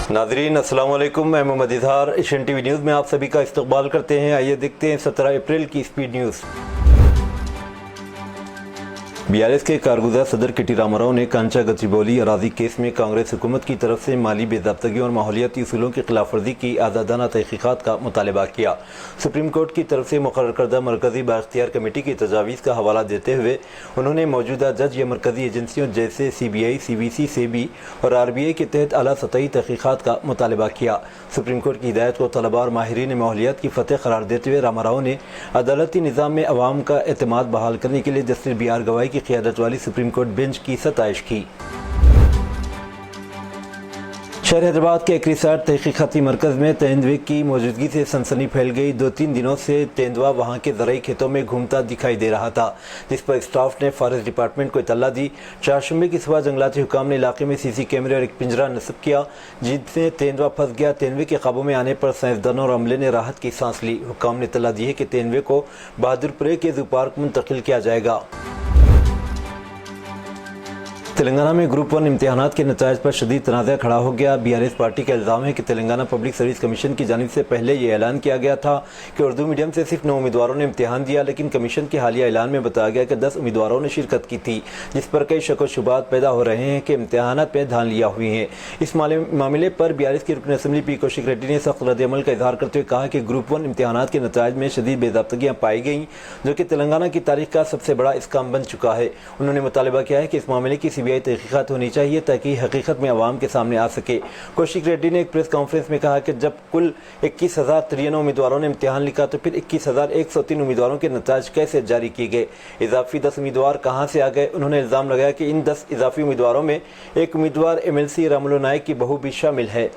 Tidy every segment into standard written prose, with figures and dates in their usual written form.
नाजरीन अस्सलाम वालेकुम, मैं Mohammad Izhar Asian TV news में आप सभी का इस्तकबाल करते हैं। आइए देखते हैं 17 अप्रैल की स्पीड न्यूज़। BRS के कारगुजार सदर के टी रामाराव ने कांचा गच्चीबौली अराजी केस में कांग्रेस हुकूमत की तरफ से माली बेज़ाब्तगी और माहौलियाती उसूलों की खिलाफ वर्जी की आज़ादाना तहकीक़ात का मुतालबा किया। सुप्रीम कोर्ट की तरफ से मुकर्रर करदा मरकज़ी बाख्तियार कमेटी की तजावीज़ का हवाला देते हुए उन्होंने मौजूदा जज या मरकज़ी एजेंसियों जैसे CBI, CBC, SEBI और RBI के तहत आला सतही तहकीक़ात का मुतालबा किया। सुप्रीम कोर्ट की हिदायत को तलबा और माहिरीन माहौलियात की फतह करार देते हुए रामाराव ने अदालती निज़ाम में अवाम का एतमाद बहाल करने के लिए जस्टिस BR गवाई की क़यादत वाली सुप्रीम कोर्ट बेंच की सताइश की। शहर हैदराबाद के एक्रिसाट तहकीक़ाती मरकज़ में तेंदुए की मौजूदगी से सनसनी फैल गई। 2-3 दिनों से तेंदुआ वहां के ज़राई खेतों में घूमता दिखाई दे रहा था, जिस पर स्टाफ ने फॉरेस्ट डिपार्टमेंट को इत्तला दी। चारशंबे की सुबह जंगलाती हुकाम ने इलाके में CC कैमरे और एक पिंजरा नस्ब किया, जिसमें तेंदुआ फंस गया। तेंदुए के काबू में आने पर साइंसदानों और अमले ने राहत की सांस ली। हुकाम ने इत्तला दी है कि तेंदुए को बहादुरपुरे के ज़ू पार्क मुंतकिल किया जाएगा। तेलंगाना में ग्रुप 1 इम्तिहानात के नताइज पर शदीद तनाज़ा खड़ा हो गया। BRS पार्टी का इल्ज़ाम है कि तेलंगाना पब्लिक सर्विस कमीशन की जानिब से पहले ये ऐलान किया गया था कि उर्दू मीडियम से सिर्फ 9 उम्मीदवारों ने इम्तिहान दिया, लेकिन कमीशन के हालिया ऐलान में बताया गया कि 10 उम्मीदवारों ने शिरकत की थी, जिस पर कई शक व शुबात पैदा हो रहे हैं कि इम्तिहानात में धांधलियाँ हुई हैं। इस मामले पर BRS के रुकन असम्बली P कौशिक रेड्डी ने सख्त रद्द-ए-अमल का इजहार करते हुए कहा कि ग्रुप 1 इम्तिहानात के नताइज में शदीद बेज़ाब्तगियाँ पाई गईं, जो कि तेलंगाना की तारीख का सबसे बड़ा इस्काम बन चुका है। उन्होंने मुतालबा किया है कि इस मामले की CBI तहकीक़ात होनी चाहिए ताकि हकीकत में अवाम के सामने आ सके। कौशिक रेड्डी ने एक प्रेस कॉन्फ्रेंस में कहा कि जब कुल 21,093 उम्मीदवारों ने इम्तिहान लिखा तो फिर 21,103 उम्मीदवारों के नताज कैसे जारी किए गए, इजाफी 10 उम्मीदवार कहां से आ गए। उन्होंने इल्ज़ाम लगाया कि इन 10 इजाफी उम्मीदवारों में एक उम्मीदवार MLC रामुलु नायक की बहू भी शामिल है।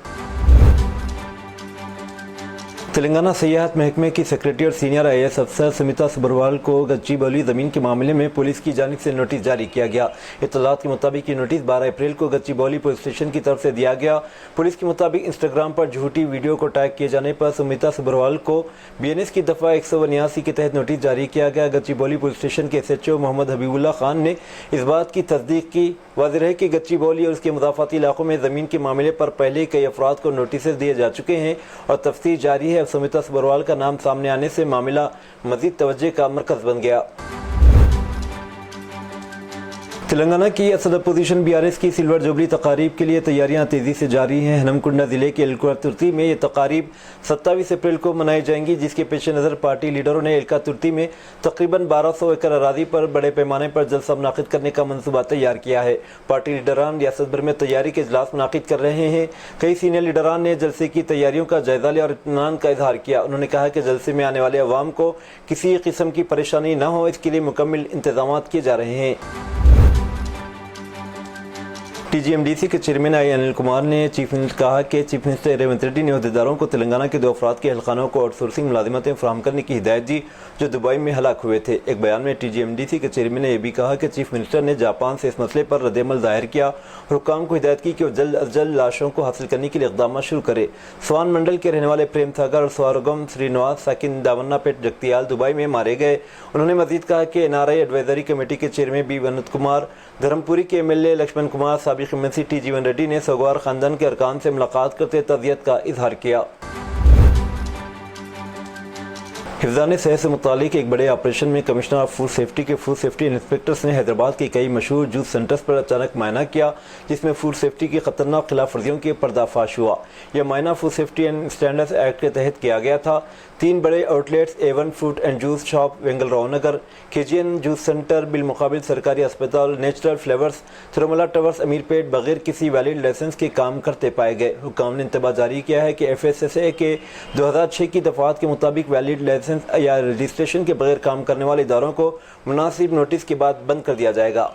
तेलंगाना सियाहत महकमे की सेक्रेटरी और सीनियर IAS अफसर सुमिता सुब्रवाल को गच्चीबौली ज़मीन के मामले में पुलिस की जानिब से नोटिस जारी किया गया। इत्तलात के मुताबिक ये नोटिस 12 अप्रैल को गच्चीबौली पुलिस स्टेशन की तरफ से दिया गया। पुलिस के मुताबिक इंस्टाग्राम पर झूठी वीडियो को टैग किए जाने पर सुमिता सुब्रवाल को BNS की दफ़ा 189 के तहत नोटिस जारी किया गया। गच्चीबौली पुलिस स्टेशन के SHO मोहम्मद हबीबुल्लाह खान ने इस बात की तस्दीक की। वाज़ेह है कि गच्चीबौली और उसके मुदाफ़ाती इलाकों में ज़मीन के मामले पर पहले कई अफराद को नोटिस दिए जा चुके हैं और तफ्तीश जारी है। सुमिता सुब्रवाल का नाम सामने आने से मामला मज़ीद तवज्जो का मरकज़ बन गया। तेलंगाना की असद अपोजिशन BRS की सिल्वर जुबली तकारीब के लिए तैयारियां तेज़ी से जारी हैं। हनमकुंडा ज़िले के एलका तुर्ती में ये तकारीब 27 अप्रैल को मनाई जाएंगी, जिसके पेश नज़र पार्टी लीडरों ने एलका तुर्ती में तकरीबन 1200 एकड़ अराजी पर बड़े पैमाने पर जलसा मुनाकिद करने का मनसूबा तैयार किया है। पार्टी लीडरान रियासत भर में तैयारी के इजलास मुनाकिद कर रहे हैं। कई सीनियर लीडरान ने जलसे की तैयारियों का जायजा लिया और इत्मीनान का इजहार किया। उन्होंने कहा कि जलसे में आने वाले अवाम को किसी किस्म की परेशानी न हो, इसके लिए मुकम्मल इंतजाम किए जा रहे हैं। TGMDC के चेयरमैन अनिल कुमार ने कहा कि चीफ मिनिस्टर रेवंत रेड्डी ने अहदेदारों को तेलंगाना के 2 अफराद के हल्कानों को आउटसोर्सिंग मुलाजिमतें फराहम करने की हिदायत दी, जो दुबई में हलाक हुए थे। एक बयान में TGMDC के चेयरमैन ने यह भी कहा कि चीफ मिनिस्टर ने जापान से इस मसले पर रद्द-ए-अमल जाहिर किया और हुक्काम को हिदायत की कि वो जल्द अज जल्द लाशों को हासिल करने के लिए इक़दाम शुरू करे। स्वान मंडल के रहने वाले प्रेम सागर और स्वारगम श्रीनिवास साकिन दावन्नापेट जगतियाल दुबई में मारे गए। उन्होंने मजीद कहा कि NRI एडवाइजरी कमेटी के चेयरमैन B विनोद कुमार, धर्मपुरी के MLA लक्ष्मण कुमार, साबिक MLC T जीवन रेड्डी ने सोगवार खानदान के अरकान से मुलाकात करते तज़ियत का इजहार किया। हिफ्ज़ान सेहत से मुतालिक एक बड़े ऑपरेशन में कमिश्नर ऑफ फूड सेफ्टी के फूड सेफ्टी इंस्पेक्टर्स ने हैदराबाद के कई मशहूर जूस सेंटर्स पर अचानक मायना किया, जिसमें फूड सेफ्टी की खतरनाक खिलाफ वर्जियों के पर्दाफाश हुआ। यह मायना food safety and standards act के तहत किया गया था। 3 बड़े outlets A1 fruit and juice shop Vengalrao Nagar, KGN juice centre बिलमुकाबिल सरकारी अस्पताल, natural flavours, Tirumala towers Ameerpet बगैर किसी वैलिड लाइसेंस के काम करते पाए गए। हुकाम ने इंतबाह जारी किया है कि FSSA के 2006 की दफात के मुताबिक वैलिड लाइसेंस या रजिस्ट्रेशन के बगैर काम करने वाले इदारों को मुनासिब नोटिस के बाद बंद कर दिया जाएगा।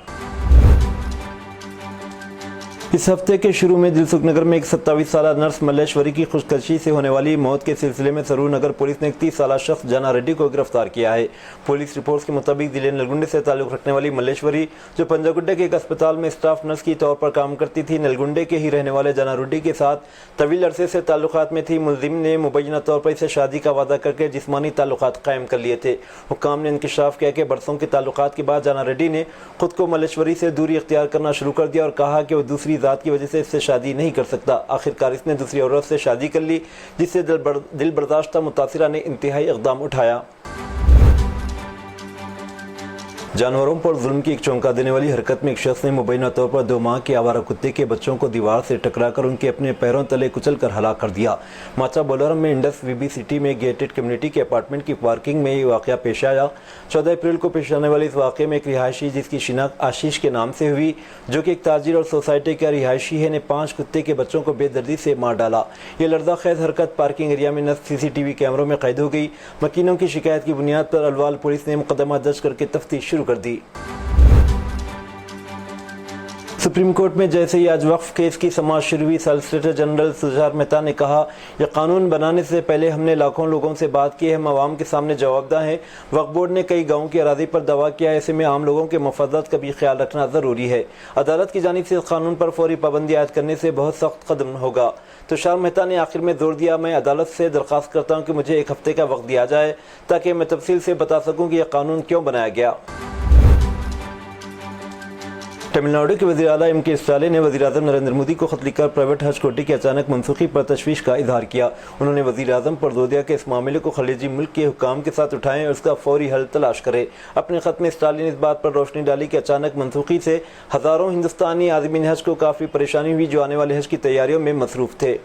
इस हफ्ते के शुरू में दिलसुख नगर में एक 27 साला नर्स मल्लेश्वरी की खुदकशी से होने वाली मौत के सिलसिले में सरूर नगर पुलिस ने एक 30 साला शख्स जाना रेड्डी को गिरफ्तार किया है। पुलिस रिपोर्ट्स के मुताबिक जिले नलगुंडे से ताल्लुक रखने वाली मल्लेश्वरी, जो पंजागुड्डे के एक अस्पताल में स्टाफ नर्स की तौर पर काम करती थी, नलगुंडे के ही रहने वाले जाना रेड्डी के साथ तवील अरसे से ताल्लुकात में थी। मुलजिम ने मुबैना तौर पर इसे शादी का वादा करके जिस्मानी ताल्लुकात कायम कर लिए थे। हुक्काम ने इंकशाफ किया कि बरसों के ताल्लुकात के बाद जाना रेड्डी ने खुद को मल्लेश्वरी से दूरी इख्तियार करना शुरू कर दिया और कहा कि वो दूसरी ذات کی وجہ سے اس سے شادی نہیں کر سکتا۔ آخرکار اس نے دوسری عورت سے شادی کر لی، جس سے دل برداشتہ متاثرہ نے انتہائی اقدام اٹھایا۔ جانوروں پر ظلم کی ایک چونکا دینے والی حرکت میں ایک شخص نے مبینہ طور پر 2 ماہ کے آوارہ کتے کے بچوں کو دیوار سے ٹکرا کر ان کے اپنے پیروں تلے کچل کر ہلاک کر دیا۔ ماچا بولورم میں انڈس وی بی سٹی میں گیٹڈ کمیونٹی کے اپارٹمنٹ کی پارکنگ میں یہ واقعہ پیش آیا۔ 14 اپریل کو پیش آنے والے اس واقعے میں ایک رہائشی جس کی شناخت آشیش کے نام سے ہوئی، جو کہ ایک تاجر اور سوسائٹی کا رہائشی ہے، نے 5 کتے کے بچوں کو بے دردی سے مار ڈالا۔ یہ لرزہ خیز حرکت پارکنگ ایریا میں نصب CCTV کیمروں میں قید ہو گئی۔ مکینوں کی شکایت کی بنیاد پر الوال پولیس نے مقدمہ درج کر کے تفتیش شروع کر دی۔ سپریم کورٹ میں جیسے ہی آج وقف کیس کی سماعت شروع ہوئی، سالیسیٹر جنرل تشار مہتا نے کہا، یہ قانون بنانے سے پہلے ہم نے لاکھوں لوگوں سے بات کی ہے، ہم عوام کے سامنے جواب دہ ہیں۔ وقف بورڈ نے کئی گاؤں کی اراضی پر دعویٰ کیا ہے، ایسے میں عام لوگوں کے مفادات کا بھی خیال رکھنا ضروری ہے۔ عدالت کی جانب سے اس قانون پر فوری پابندی عائد کرنے سے بہت سخت قدم ہوگا۔ تشار مہتا نے آخر میں زور دیا، میں عدالت سے درخواست کرتا ہوں کہ مجھے 1 ہفتے کا وقت دیا جائے تاکہ میں تفصیل سے بتا سکوں کہ یہ قانون کیوں بنایا گیا۔ تمل ناڈو کے وزیر اعلیٰ M.K. اسٹالن نے وزیر اعظم نریندر مودی کو خط لکھ کر پرائیویٹ حج کوٹے کی اچانک منسوخی پر تشویش کا اظہار کیا۔ انہوں نے وزیر اعظم پر زور دیا کہ اس معاملے کو خلیجی ملک کے حکام کے ساتھ اٹھائیں اور اس کا فوری حل تلاش کرے۔ اپنے خط میں اسٹالن نے اس بات پر روشنی ڈالی کہ اچانک منسوخی سے ہزاروں ہندوستانی عازمین حج کو کافی پریشانی ہوئی، جو آنے والے حج کی تیاریوں میں مصروف تھے۔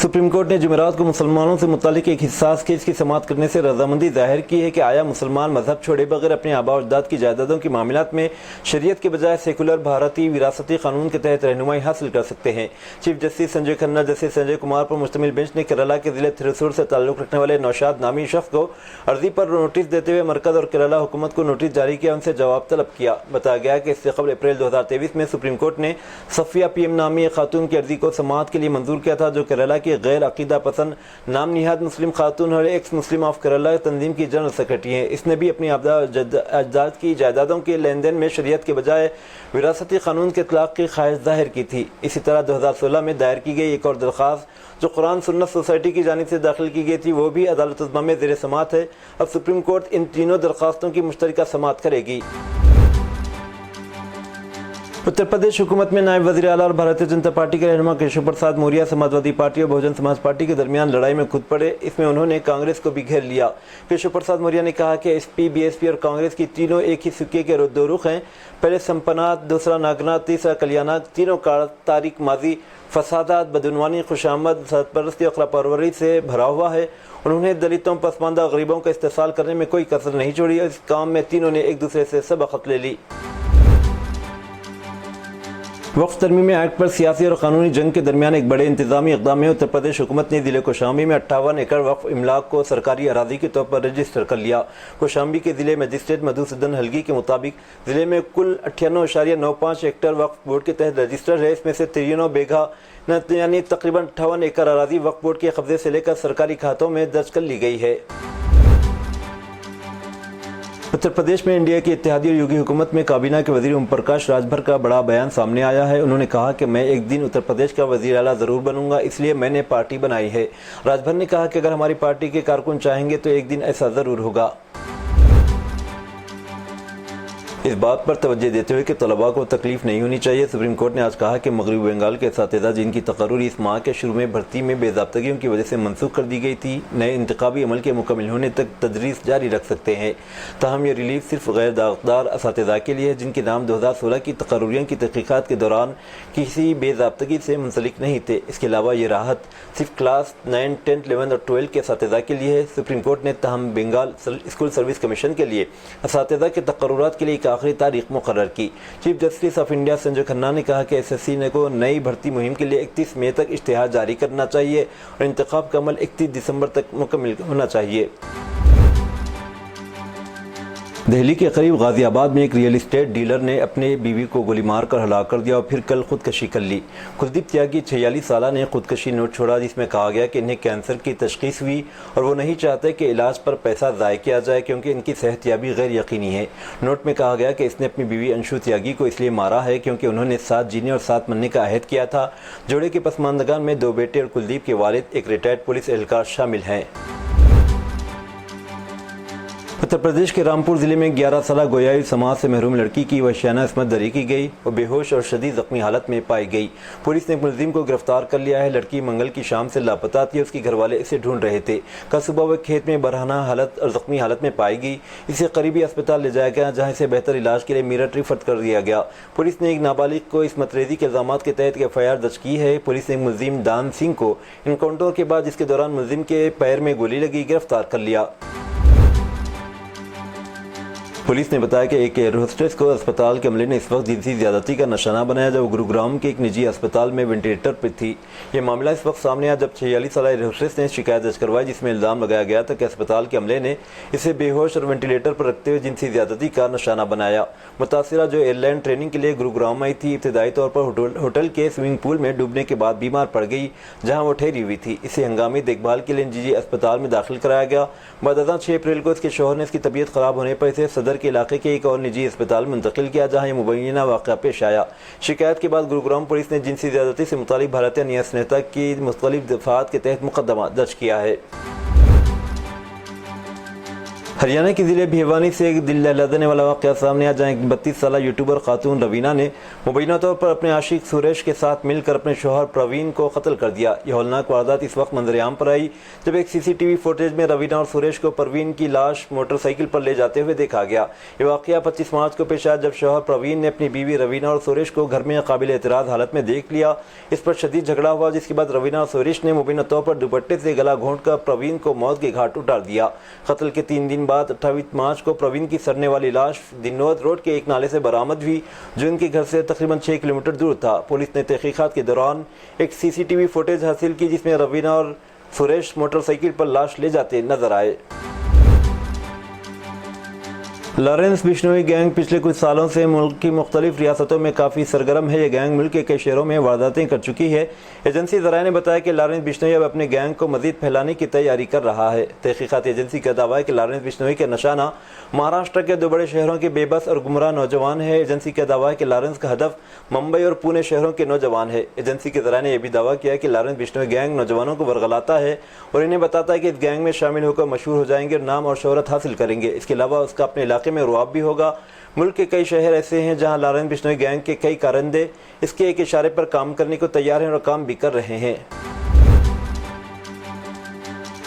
سپریم کورٹ نے جمعرات کو مسلمانوں سے متعلق ایک حساس کیس کی سماعت کرنے سے رضامندی ظاہر کی ہے کہ آیا مسلمان مذہب چھوڑے بغیر اپنے آباء و اجداد کی جائیدادوں کے معاملات میں شریعت کے بجائے سیکولر بھارتی وراثتی قانون کے تحت رہنمائی حاصل کر سکتے ہیں۔ Chief justice Sanjay Khanna justice Sanjay Kumar پر مشتمل بینچ نے کیرالہ کے ضلع تھرسور سے تعلق رکھنے والے نوشاد نامی شخص کو عرضی پر نوٹس دیتے ہوئے مرکز اور کیرالہ حکومت کو نوٹس جاری کیا، ان سے جواب طلب کیا۔ بتایا گیا کہ اس سے قبل اپریل 2023 میں سپریم کورٹ نے صفیہ PM نامی ایک خاتون کی عرضی کو سماعت کے لیے منظور کیا تھا، جو کیرالہ کی غیر عقیدہ پسند نام نہاد مسلم خاتون اور ایکس مسلم آف کیرالہ تنظیم کی جنرل سیکرٹری ہیں۔ اس نے بھی اپنی آباء اجداد کی جائیدادوں کے لین دین میں شریعت کے بجائے وراثتی قانون کے اطلاق کی خواہش ظاہر کی تھی۔ اسی طرح 2016 میں دائر کی گئی ایک اور درخواست جو قرآن سنت سوسائٹی کی جانب سے داخل کی گئی تھی، وہ بھی عدالت عظمیٰ میں زیر سماعت ہے۔ اب سپریم کورٹ ان تینوں درخواستوں کی مشترکہ سماعت کرے گی۔ اتر پردیش حکومت میں نائب وزیر اعلیٰ اور بھارتیہ جنتا پارٹی کے رہنما کیشو پرساد موریہ سماجوادی پارٹی اور بہوجن سماج پارٹی کے درمیان لڑائی میں کود پڑے۔ اس میں انہوں نے کانگریس کو بھی گھیر لیا۔ کیشو پرساد موریہ نے کہا کہ SP BSP اور کانگریس کی تینوں ایک ہی سکے کے 2 رخ ہیں، پہلے سمپنات، دوسرا ناگنات، تیسرا کلیانات، تینوں کا تاریخ ماضی فسادات، بدعنوانی، خوش آمد، سرپرستی اور خلاپروری سے بھرا ہوا ہے۔ انہوں نے دلتوں، پسماندہ غریبوں کا استحصال کرنے میں کوئی کسر نہیں چھوڑی اور اس کام میں تینوں نے ایک دوسرے سے سبقت لے لی۔ وقف ترمیمی ایکٹ پر سیاسی اور قانونی جنگ کے درمیان ایک بڑے انتظامی اقدام میں اتر پردیش حکومت نے ضلع کوشامبی میں 58 ایکڑ وقف املاک کو سرکاری اراضی کے طور پر رجسٹر کر لیا۔ کوشامبی کے ضلع مجسٹریٹ مدھوسودن ہلگی کے مطابق ضلع میں کل 98.95 ہیکٹر وقف بورڈ کے تحت رجسٹر ہے۔ اس میں سے 93 بیگھہ یعنی تقریباً 58 ایکڑ اراضی وقف بورڈ کے قبضے سے لے کر سرکاری کھاتوں میں درج کر لی گئی ہے۔ اتر پردیش میں انڈیا کی اتحادی اور یوگی حکومت میں کابینہ کے وزیر اوم پرکاش راج بھر کا بڑا بیان سامنے آیا ہے۔ انہوں نے کہا کہ میں ایک دن اتر پردیش کا وزیر اعلیٰ ضرور بنوں گا، اس لیے میں نے پارٹی بنائی ہے۔ راج بھر نے کہا کہ اگر ہماری پارٹی کے کارکن چاہیں گے تو ایک دن ایسا ضرور ہوگا۔ اس بات پر توجہ دیتے ہوئے کہ طلباء کو تکلیف نہیں ہونی چاہیے، سپریم کورٹ نے آج کہا کہ مغربی بنگال کے اساتذہ جن کی تقرری اس ماہ کے شروع میں بھرتی میں بے ضابطگیوں کی وجہ سے منسوخ کر دی گئی تھی، نئے انتخابی عمل کے مکمل ہونے تک تدریس جاری رکھ سکتے ہیں۔ تاہم یہ ریلیف صرف غیر داغدار اساتذہ کے لیے ہے جن کے نام 2016 کی تقرریوں کی تحقیقات کے دوران کسی بے ضابطگی سے منسلک نہیں تھے۔ اس کے علاوہ یہ راحت صرف کلاس 9، 10، 11 اور 12 کے اساتذہ کے لیے ہے۔ سپریم کورٹ نے تاہم بنگال اسکول سروس کمیشن کے لیے اساتذہ کے تقررات کے لیے ایک آخری تاریخ مقرر کی۔ Chief justice of India Sanjay Khanna نے کہا کہ SSC کو نئی بھرتی مہم کے لیے 31 مئی تک اشتہار جاری کرنا چاہیے اور انتخاب کا عمل 31 دسمبر تک مکمل ہونا چاہیے۔ دہلی کے قریب غازی آباد میں ایک ریئل اسٹیٹ ڈیلر نے اپنے بیوی کو گولی مار کر ہلاک کر دیا اور پھر کل خودکشی کر لی۔ کلدیپ تیاگی 46 سالہ نے خودکشی نوٹ چھوڑا جس میں کہا گیا کہ انہیں کینسر کی تشخیص ہوئی اور وہ نہیں چاہتے کہ علاج پر پیسہ ضائع کیا جائے کیونکہ ان کی صحت یابی غیر یقینی ہے۔ نوٹ میں کہا گیا کہ اس نے اپنی بیوی انشو تیاگی کو اس لیے مارا ہے کیونکہ انہوں نے ساتھ جینے اور ساتھ مرنے کا عہد کیا تھا۔ جوڑے کے پسماندگان میں 2 بیٹے اور کلدیپ کے والد ایک ریٹائرڈ پولیس اہلکار شامل ہیں۔ उत्तर प्रदेश के रामपुर जिले में 11 साल गोयाई समाज से महरूम लड़की की वहशियाना इसमत दरी की गई और बेहोश और शदीद जख्मी हालत में पाई गई। पुलिस ने एक मुलजिम को गिरफ्तार कर लिया है। लड़की मंगल की शाम से लापता थी। उसके घरवाले इसे ढूंढ रहे थे। कल सुबह वह खेत में बरहना हालत और जख्मी हालत में पाई गई। इसे करीबी अस्पताल ले जाया गया, जहाँ इसे बेहतर इलाज के लिए मीरठ रिफर कर दिया गया। पुलिस ने एक नाबालिग को इसमतरेजी के इल्जाम के तहत FIR दर्ज की है। पुलिस ने मुलजिम दान सिंह को इनकाउंटर के बाद, जिसके दौरान मुलजिम के पैर में गोली लगी, गिरफ्तार कर लिया। पुलिस ने बताया कि एक एयर होस्टेस को अस्पताल के अमले ने इस वक्त जिनसी ज्यादती का निशाना बनाया जब गुरुग्राम के एक निजी अस्पताल में वेंटिलेटर पर थी। ये मामला इस वक्त सामने आया जब 46 साल एयर होस्टेस ने शिकायत दर्ज करवाई, जिसमें इल्जाम लगाया गया था कि अस्पताल के अमले ने इसे बेहोश और वेंटिलेटर पर रखते हुए जिनसी ज्यादती का निशाना बनाया। मुतासिरा, जो एयरलाइन ट्रेनिंग के लिए गुरुग्राम आई थी, इब्तदाई तौर पर होटल के स्विमिंग पूल में डूबने के बाद बीमार पड़ गई, जहाँ वो ठहरी हुई थी। इसे हंगामी देखभाल के लिए निजी अस्पताल में दाखिल कराया गया। बाद 6 अप्रैल को इसके शौहर ने इसकी तबीयत खराब होने पर इसे सदर के इलाके के एक और निजी अस्पताल मुंतकिल किया, जहां ये मुबैना वाक़या पेश आया। शिकायत के बाद गुरुग्राम पुलिस ने जिनसी ज़्यादती से मुतालिक भारतीय न्याय संहिता की मुख्तलिफ दफ़ात के तहत मुकदमा दर्ज किया है। हरियाणा के ज़िले भिवानी से एक दिल दहला देने वाला वाक़या सामने आया, जहाँ एक 32 साल यूट्यूबर खातून रवीना ने मुबैना तौर पर अपने आशिक सुरेश के साथ मिलकर अपने शौहर प्रवीण को कत्ल कर दिया। यह हौलनाक वारदात इस वक्त मंजर-ए-आम पर आई जब एक CCTV फुटेज में रवीना और सुरेश को प्रवीण की लाश मोटरसाइकिल पर ले जाते हुए देखा गया। ये वाक़या 25 मार्च को पेश आया जब शौहर प्रवीण ने अपनी बीवी रवीना और सुरेश को घर में काबिल एतराज़ हालत में देख लिया। इस पर शदीद झगड़ा हुआ, जिसके बाद रवीना और सुरेश ने मुबैना तौर पर दुपट्टे से गला घोंट कर प्रवीण को मौत के घाट उतार दिया। कत्ल के 3 दिन बाद 28 मार्च को प्रवीण की सड़ने वाली लाश दिनोद रोड के एक नाले से बरामद हुई, जो इनके घर से तकरीबन 6 किलोमीटर दूर था। पुलिस ने तहकीकात के दौरान एक CCTV फुटेज हासिल की, जिसमें रवीना और सुरेश मोटरसाइकिल पर लाश ले जाते नजर आए। लॉरेंस बिश्नोई गैंग पिछले कुछ सालों से मुल्क की मुख्तलिफ रियासतों में काफ़ी सरगर्म है। ये गैंग मुल्क के कई शहरों में वारदातें कर चुकी है। एजेंसी ज़राए ने बताया कि लॉरेंस बिश्नोई अब अपने गैंग को मजीद फैलाने की तैयारी कर रहा है। तहकीकात एजेंसी का दावा है कि लॉरेंस बिश्नोई का निशाना महाराष्ट्र के 2 बड़े शहरों के बेबस और गुमराह नौजवान है। एजेंसी का दावा है कि लॉरेंस का हदफ मुंबई और पुणे शहरों के नौजवान है। एजेंसी के ज़राए ने यह भी दावा किया कि लॉरेंस बिश्नोई गैंग नौजवानों को वरगलाता है और इन्हें बताता है कि इस गैंग में शामिल होकर मशहूर हो जाएंगे और नाम और शोहरत हासिल करेंगे। इसके अलावा उसका अपने इलाके में रुआब भी होगा। मुल्क के कई शहर ऐसे हैं जहां लॉरेंस बिश्नोई गैंग के कई कारंदे इसके एक इशारे पर काम करने को तैयार हैं और काम भी कर रहे हैं।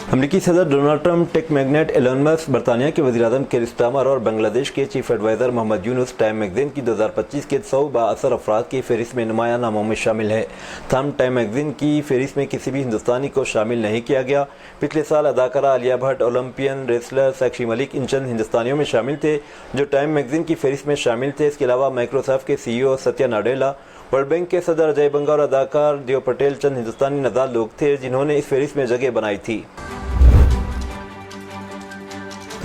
अमेरिकी सदर Donald Trump, tech magnate Elon Musk, बरतानिया के वज़ीर-ए-आज़म कीर स्टारमर और बांग्लादेश के chief adviser Mohammad Yunus Time magazine की 2025 के 100 बाअसर अफराद की फहरिस्त में नुमाया नामों में शामिल है। ताहम टाइम मैगज़ीन की फहरिस्त में किसी भी हिंदुस्तानी को शामिल नहीं किया गया। पिछले साल अदाकारा आलिया भट्ट, ओलंपियन रेसलर साक्षी मलिक इन चंद हिंदुस्तानियों में शामिल थे जो टाइम मैगज़ीन की फहरिस्त में शामिल थे। इसके अलावा माइक्रोसॉफ्ट के CEO Satya Nadella, world bank के सदर अजय बंगा और अदाकार देव पटेल चंद हिंदुस्तानी नज़ार लोग थे जिन्होंने इस फहरिस्त में जगह बनाई थी।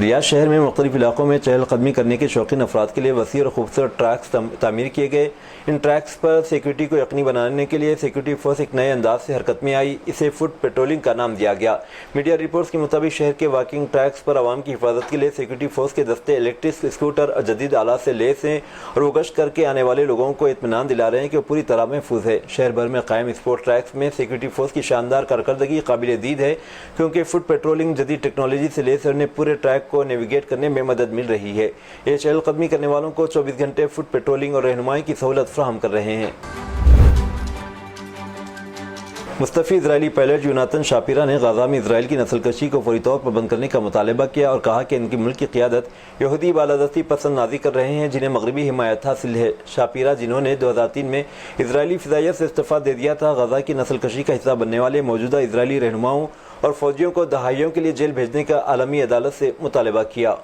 रियाद शहर में मुख्तलिफ इलाकों में चहलकदमी करने के शौकीन अफराद के लिए वसी और खूबसूरत ट्रैक्स तामीर किए गए। इन ट्रैक्स पर सिक्योरिटी को यकीनी बनाने के लिए सिक्योरिटी फोर्स एक नए अंदाज से हरकत में आई। इसे फुट पेट्रोलिंग का नाम दिया गया। मीडिया रिपोर्ट्स के मुताबिक शहर के वॉकिंग ट्रैक्स पर आवाम की हिफाजत के लिए सिक्योरिटी फोर्स के दस्ते इलेक्ट्रिक स्कूटर और जदीद आलात से लैस हैं और वो गश्त करके आने वाले लोगों को इत्मीनान दिला रहे हैं कि वो पूरी तरह महफूज है। शहर भर में कायम स्पोर्ट ट्रैक्स में सिक्योरिटी फोर्स की शानदार कारकर्दगी काबिल दीद है, क्योंकि फुट पेट्रोलिंग जदीद टेक्नोलॉजी से लैस उन्हें पूरे ट्रैक को नेविगेट करने में मदद मिल रही है। ये चहलकदमी करने वालों को 24 घंटे फुट पेट्रोलिंग और रहनुमाई की सहूलत फराहम कर रहे हैं। मुस्तफ़ी इजरायली पायलट यूनातन शापिरा ने गाजा में इसराइल की नस्लकशी को फौरी तौर पर बंद करने का मुतालबा किया और कहा कि इनकी मुल्क की क़ियादत यहूदी बालादस्ती पसंद नाजी कर रहे हैं जिन्हें मगरबी हिमायत हासिल है। शापिरा, जिन्होंने 2003 में इजरायली फ़िज़ाइयत से इस्तीफ़ा दे दिया था, गाजा की नस्लकशी का हिस्सा बनने वाले मौजूदा इजरायली रहनुमाओं और फौजियों को दहाइयों के लिए जेल भेजने का आलमी अदालत से मुतालबा किया।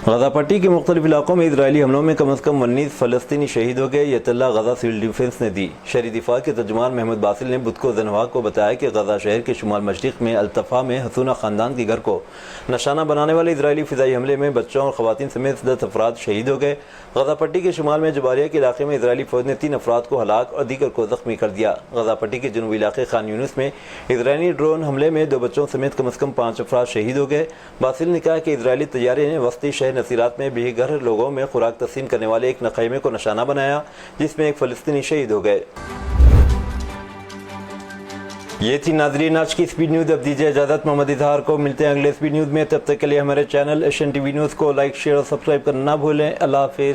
गजा पट्टी के मुख्तलिफ इलाकों में इजरायली हमलों में कम अज़ कम 19 फ़लस्तीनी शहीद हो गए। ये इत्तला गजा सिविल डिफेंस ने दी। शहरी दिफा के तर्जुमान महमूद बासिल ने बुध को ज़नवा को बताया कि गजा शहर के शुमाल मशरिक़ में अल्तफ़ा में हसूना ख़ानदान के घर को निशाना बनाने वाले इजरायली फ़िज़ाई हमले में बच्चों और ख़वातीन समेत 10 अफराद शहीद हो गए। गजा पट्टी के शुमाल में जबारिया के इलाके में इजरायली फ़ौज ने 3 अफराद को हलाक और दीगर को ज़ख्मी कर दिया। गजा पट्टी के जनूबी इलाके खान यूनुस में इजरायली ड्रोन हमले में 2 बच्चों समेत कम अज़ कम 5 अफराद शहीद हो गए। बासिल ने कहा कि इजरायली तैयारे ने वस्ती शहर नसीरात में बेघर लोगों में खुराक तकसीम करने वाले एक नख़ीमे को निशाना बनाया, जिसमें एक फ़लस्तीनी शहीद हो गए। ये थी नाजरीन आज की स्पीड न्यूज़। अब दीजिए इजाज़त मोहम्मद इजहार को। मिलते हैं अगले स्पीड न्यूज़ में। तब तक के लिए हमारे चैनल एशियन टीवी न्यूज़ को लाइक शेयर और सब्सक्राइब करना ना भूलें। अल्लाह हाफिज़।